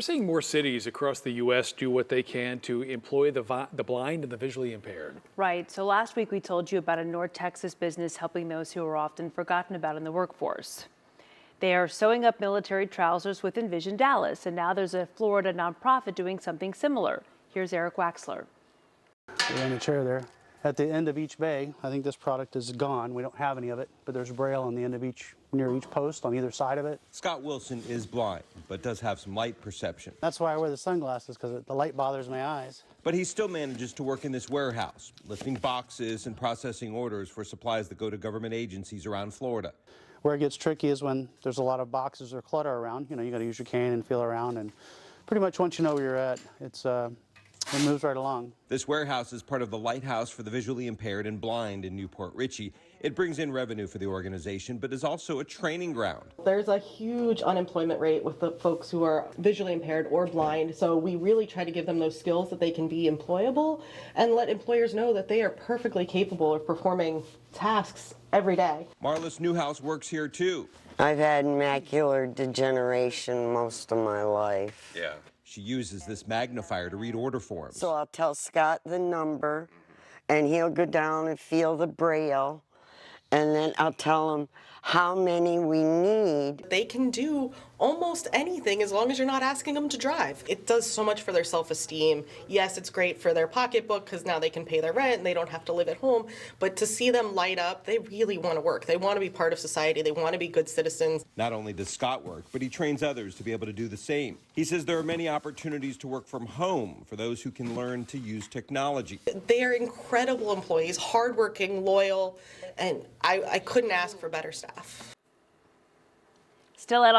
We're seeing more cities across the U.S. do what they can to employ the blind and the visually impaired. Right. So last week we told you about a North Texas business helping those who are often forgotten about in the workforce. They are sewing up military trousers with Envision Dallas, and now there's a Florida nonprofit doing something similar. Here's Eric Waxler. We're in the chair there. At the end of each bay, I think this product is gone. We don't have any of it, but there's braille on the end of near each post on either side of it. Scott Wilson is blind, but does have some light perception. That's why I wear the sunglasses, because the light bothers my eyes. But he still manages to work in this warehouse, lifting boxes and processing orders for supplies that go to government agencies around Florida. Where it gets tricky is when there's a lot of boxes or clutter around. You know, you got to use your cane and feel around, and pretty much once you know where you're at, it moves right along. This warehouse is part of the Lighthouse for the Visually Impaired and Blind in Newport Richey. It brings in revenue for the organization, but is also a training ground. There's a huge unemployment rate with the folks who are visually impaired or blind, so we really try to give them those skills that they can be employable and let employers know that they are perfectly capable of performing tasks every day. Marlis Newhouse works here too. I've had macular degeneration most of my life. Yeah. She uses this magnifier to read order forms. So I'll tell Scott the number, and he'll go down and feel the braille, and then I'll tell him how many we need. They can do almost anything as long as you're not asking them to drive. It does so much for their self-esteem. Yes, it's great for their pocketbook because now they can pay their rent and they don't have to live at home, but to see them light up, they really want to work. They want to be part of society. They want to be good citizens. Not only does Scott work, but he trains others to be able to do the same. He says there are many opportunities to work from home for those who can learn to use technology. They are incredible employees, hardworking, loyal, and I couldn't ask for better staff. Still out on